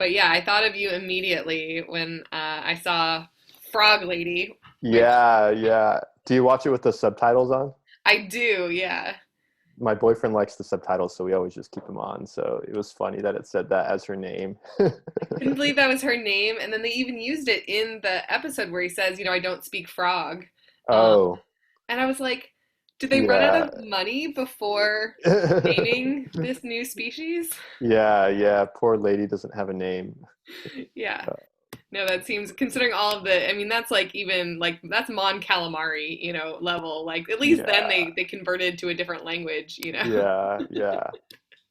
But yeah, I thought of you immediately when I saw Frog Lady, which Yeah, yeah. Do you watch it with the subtitles on? I do, yeah. My boyfriend likes the subtitles, so we always just keep them on. So it was funny that it said that as her name. Couldn't believe that was her name. And then they even used it in the episode where he says, I don't speak frog. Um, Oh, and I was like, did they run out yeah. of money before naming this new species? Yeah, yeah. Poor lady doesn't have a name. Yeah. Uh, No, that seems, considering all of the, I mean, that's like even like that's Mon Calamari, level. Like at least then yeah, they converted to a different language. yeah, yeah.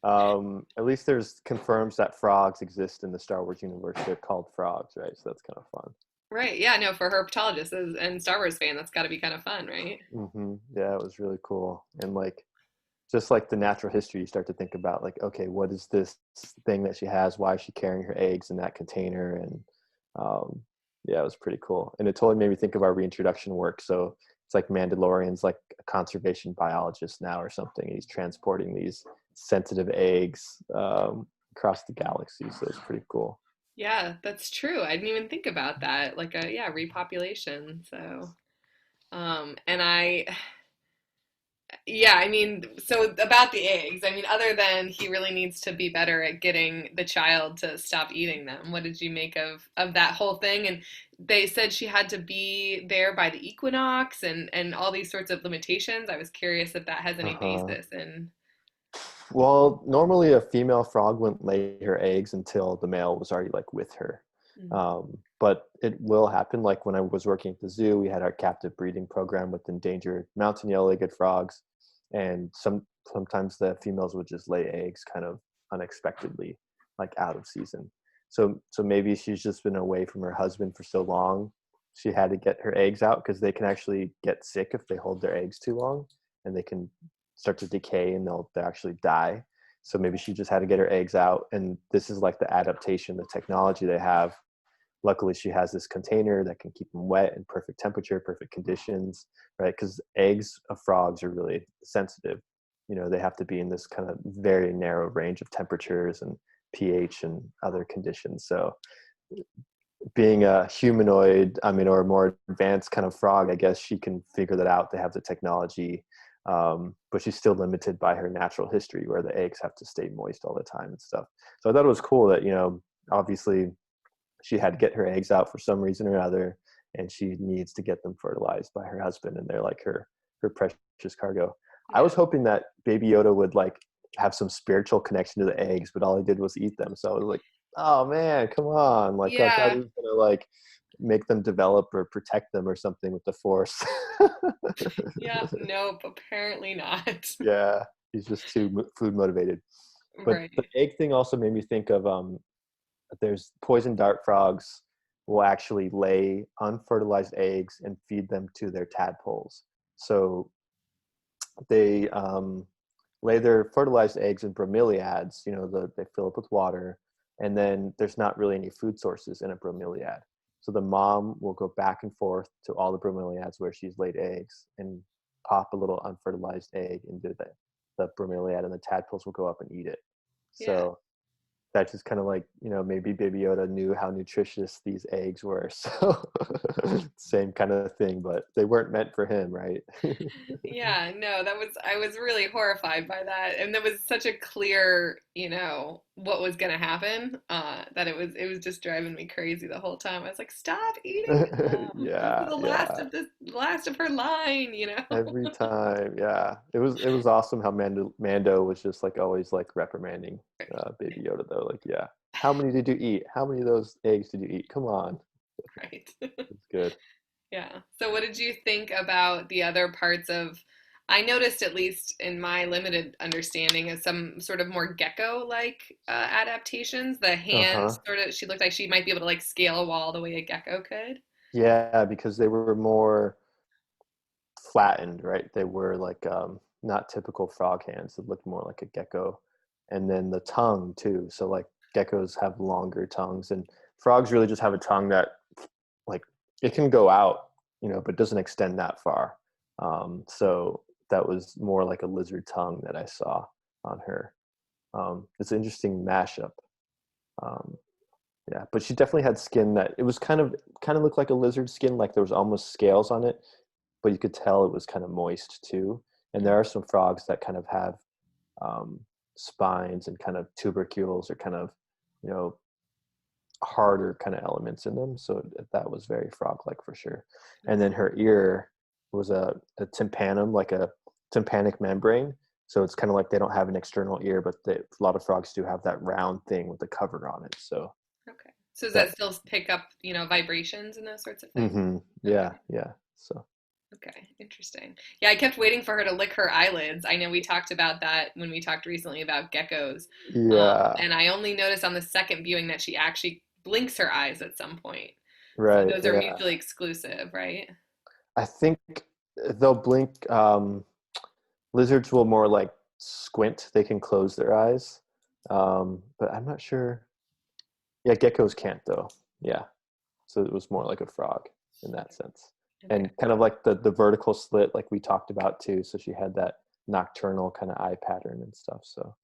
At least there's confirms that frogs exist in the Star Wars universe. They're called frogs, right? So that's kind of fun. Right. Yeah, no, for herpetologists and Star Wars fan, that's got to be kind of fun, right? Yeah, it was really cool. And like, just like the natural history, you start to think about like, okay, what is this thing that she has? Why is she carrying her eggs in that container? And um, yeah, it was pretty cool. And it totally made me think of our reintroduction work. So it's like Mandalorian's like a conservation biologist now or something. He's transporting these sensitive eggs across the galaxy. So it's pretty cool. Yeah, that's true. I didn't even think about that. Like a yeah, repopulation. So, and I yeah, I mean, so about the eggs, I mean, other than he really needs to be better at getting the child to stop eating them, what did you make of that whole thing? And they said she had to be there by the equinox and all these sorts of limitations. I was curious if that has any Uh-huh. basis in. Well, normally a female frog wouldn't lay her eggs until the male was already like with her. But it will happen. Like when I was working at the zoo, we had our captive breeding program with endangered mountain yellow-legged frogs, and sometimes the females would just lay eggs kind of unexpectedly, like out of season. So maybe she's just been away from her husband for so long, she had to get her eggs out because they can actually get sick if they hold their eggs too long, and they can start to decay and they'll actually die. So maybe she just had to get her eggs out, and this is like the adaptation, the technology they have. Luckily, she has this container that can keep them wet in perfect temperature, perfect conditions, right? Because eggs of frogs are really sensitive. They have to be in this kind of very narrow range of temperatures and pH and other conditions. So being a humanoid, I mean, or a more advanced kind of frog, I guess she can figure that out. They have the technology, but she's still limited by her natural history where the eggs have to stay moist all the time and stuff. So I thought it was cool that, obviously she had to get her eggs out for some reason or other, and she needs to get them fertilized by her husband, and they're like her precious cargo. I Yeah. was hoping that Baby Yoda would like have some spiritual connection to the eggs, but all he did was eat them. So I was like, oh man, come on! Like I thought he Yeah. was gonna like make them develop or protect them or something with the Force. Yeah. Nope. Apparently not. Yeah, he's just too food motivated. But the Right. egg thing also made me think of there's poison dart frogs will actually lay unfertilized eggs and feed them to their tadpoles. So they lay their fertilized eggs in bromeliads. They fill up with water, and then there's not really any food sources in a bromeliad. So the mom will go back and forth to all the bromeliads where she's laid eggs and pop a little unfertilized egg into the bromeliad, and the tadpoles will go up and eat it. Yeah. So that just kind of like, maybe Baby Yoda knew how nutritious these eggs were. So same kind of thing, but they weren't meant for him, right? Yeah, no, I was really horrified by that. And there was such a clear, what was gonna happen, that it was just driving me crazy the whole time. I was like, stop eating them. This is Yeah, yeah. the last of her line. Every time, yeah. It was awesome how Mando was just like always like reprimanding Baby Yoda though. Like, yeah, how many did you eat? How many of those eggs did you eat? Come on, Right. it's good. Yeah. So what did you think about the other parts of I noticed, at least in my limited understanding, of some sort of more gecko-like adaptations. The Uh hand huh. sort of, she looked like she might be able to like scale a wall the way a gecko could. Yeah, because they were more flattened, right? They were like not typical frog hands. It looked more like a gecko. And then the tongue too. So like geckos have longer tongues, and frogs really just have a tongue that like it can go out, but doesn't extend that far. So that was more like a lizard tongue that I saw on her. It's an interesting mashup. Um, Yeah, but she definitely had skin that it was kind of looked like a lizard skin, like there was almost scales on it, but you could tell it was kind of moist too. And there Mm. are some frogs that kind of have um, spines and kind of tubercules or kind of, you know, harder kind of elements in them. So that was very frog-like for sure. And then Okay. her ear was a tympanum, like a tympanic membrane. So it's kind of like they don't have an external ear, but a lot of frogs do have that round thing with the cover on it. So Okay. So does that, that still pick up, vibrations and those sorts of things? yeah, Okay. yeah. So Okay. Interesting. Yeah, I kept waiting for her to lick her eyelids. I know we talked about that when we talked recently about geckos. yeah, And I only noticed on the second viewing that she actually blinks her eyes at some point. So right, those are yeah. mutually exclusive, right? I think they'll blink. Lizards will more like squint. They can close their eyes, but I'm not sure. Yeah, geckos can't though. Yeah, so it was more like a frog in that sense, Okay. and kind of like the vertical slit, like we talked about too. So she had that nocturnal kind of eye pattern and stuff. So,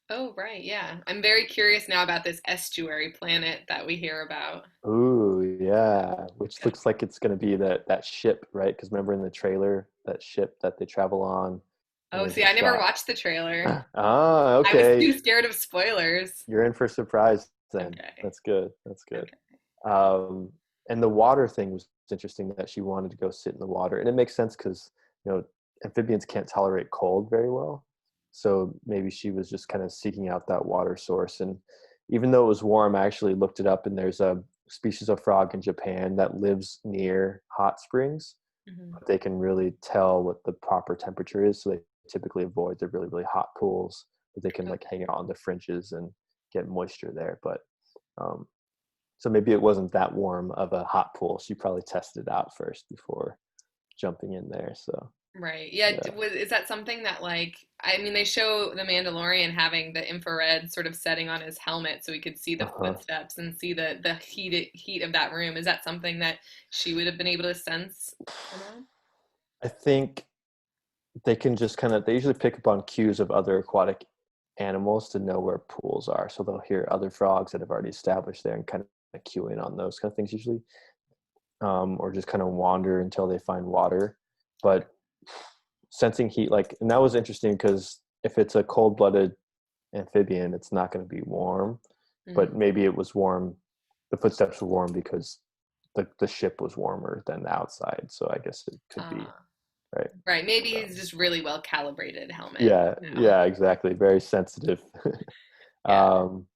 Oh, right. Yeah. I'm very curious now about this estuary planet that we hear about. ooh, yeah, which 'Cause- looks like it's going to be that ship, right? Because remember in the trailer, that ship that they travel on, and Oh, there's see, a I never shot. watched the trailer. Ah, I was okay. too scared of spoilers. You're in for a surprise then. Okay. That's good. That's good. Okay. Um, and the water thing was interesting that she wanted to go sit in the water. And it makes sense because, you know, amphibians can't tolerate cold very well. So maybe she was just kind of seeking out that water source. And even though it was warm, I actually looked it up and there's a species of frog in Japan that lives near hot springs. Hmm. But they can really tell what the proper temperature is. So they typically avoid the really, really hot pools, but they can like hang Okay. out on the fringes and get moisture there. But um, so maybe it wasn't that warm of a hot pool. She probably tested it out first before jumping in there. So Right. Yeah. yeah, Is that something that I mean, they show the Mandalorian having the infrared sort of setting on his helmet so he could see the uh-huh. footsteps and see the heat of that room. Is that something that she would have been able to sense somehow? I think they can just kind of they usually pick up on cues of other aquatic animals to know where pools are. So they'll hear other frogs that have already established there and kind of cue in on those kind of things usually, or just kind of wander until they find water. Okay. But sensing heat, like, and that was interesting because if it's a cold-blooded amphibian, it's not going to be warm. But Hmm. maybe it was warm. The footsteps were warm because the ship was warmer than the outside. So I guess it could be Uh, right. right. Maybe So he's just really well calibrated helmet. yeah, No. yeah, exactly. Very sensitive. Yeah. um,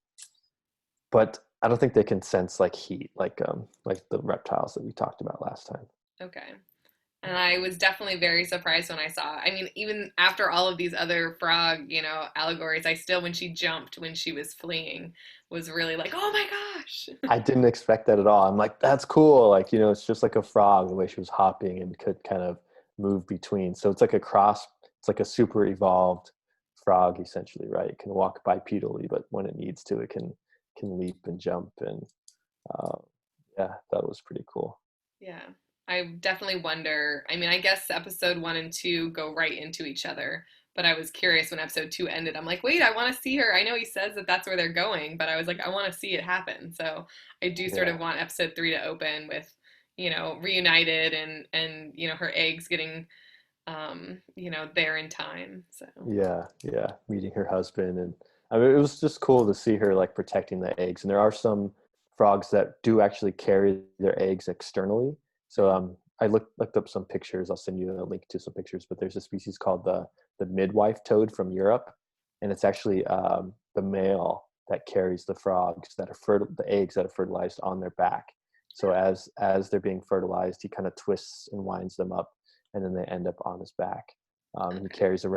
but I don't think they can sense like heat, like the reptiles that we talked about last time. Okay. And I was definitely very surprised when I saw. I mean, even after all of these other frog, allegories, I still, when she jumped when she was fleeing, was really like, oh my gosh. I didn't expect that at all. I'm like, that's cool. Like, it's just like a frog, the way she was hopping and could kind of move between. So it's like a cross, it's like a super evolved frog essentially, right? It can walk bipedally, but when it needs to, it can leap and jump. And uh, yeah, that was pretty cool. Yeah. I definitely wonder. I mean, I guess episode one and two go right into each other, but I was curious when episode two ended. I'm like, wait, I want to see her. I know he says that that's where they're going, but I was like, I want to see it happen. So I do sort Yeah. of want episode three to open with, reunited and her eggs getting, there in time. So. Yeah, yeah, meeting her husband, and I mean, it was just cool to see her like protecting the eggs. And there are some frogs that do actually carry their eggs externally. So I looked up some pictures. I'll send you a link to some pictures. But there's a species called the midwife toad from Europe, and it's actually the male that carries the frogs that are the eggs that are fertilized on their back. So as they're being fertilized, he kind of twists and winds them up, and then they end up on his back. And he Okay. carries them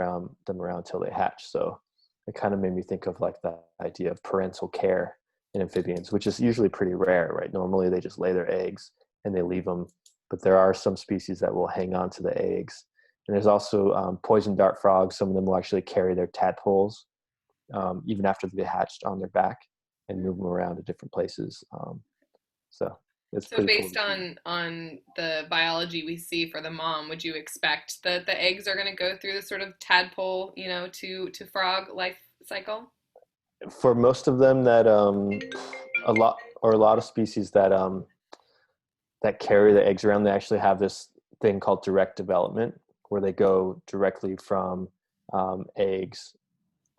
around till they hatch. So it kind of made me think of like the idea of parental care in amphibians, which is usually pretty rare, right? Normally they just lay their eggs and they leave them, but there are some species that will hang on to the eggs. And there's also poison dart frogs. Some of them will actually carry their tadpoles even after they hatched on their back and move them around to different places. So it's So pretty cool based to see. on the biology we see for the mom, would you expect that the eggs are going to go through the sort of tadpole, to frog life cycle? For most of them that a lot or a lot of species that that carry the eggs around, they actually have this thing called direct development, where they go directly from eggs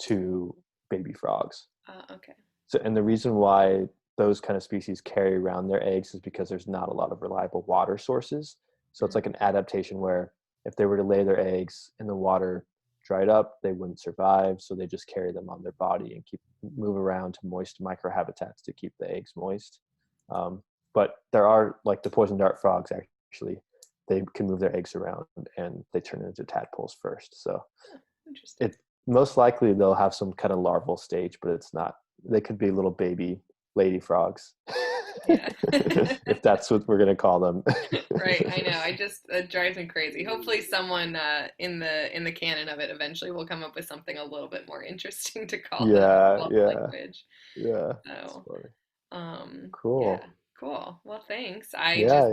to baby frogs. Okay. So, and the reason why those kind of species carry around their eggs is because there's not a lot of reliable water sources. So it's like an adaptation where if they were to lay their eggs and the water dried up, they wouldn't survive. So they just carry them on their body and move around to moist microhabitats to keep the eggs moist. But there are, like the poison dart frogs, actually, they can move their eggs around and they turn into tadpoles first. So Interesting. it most likely they'll have some kind of larval stage, but it's not. They could be little baby lady frogs, Yeah. if that's what we're gonna call them. Right, I know. It drives me crazy. Hopefully someone in the canon of it eventually will come up with something a little bit more interesting to call them in Yeah, adult yeah, language. yeah. It's So, funny. yeah, Cool. cool. Well, thanks. I just Yeah,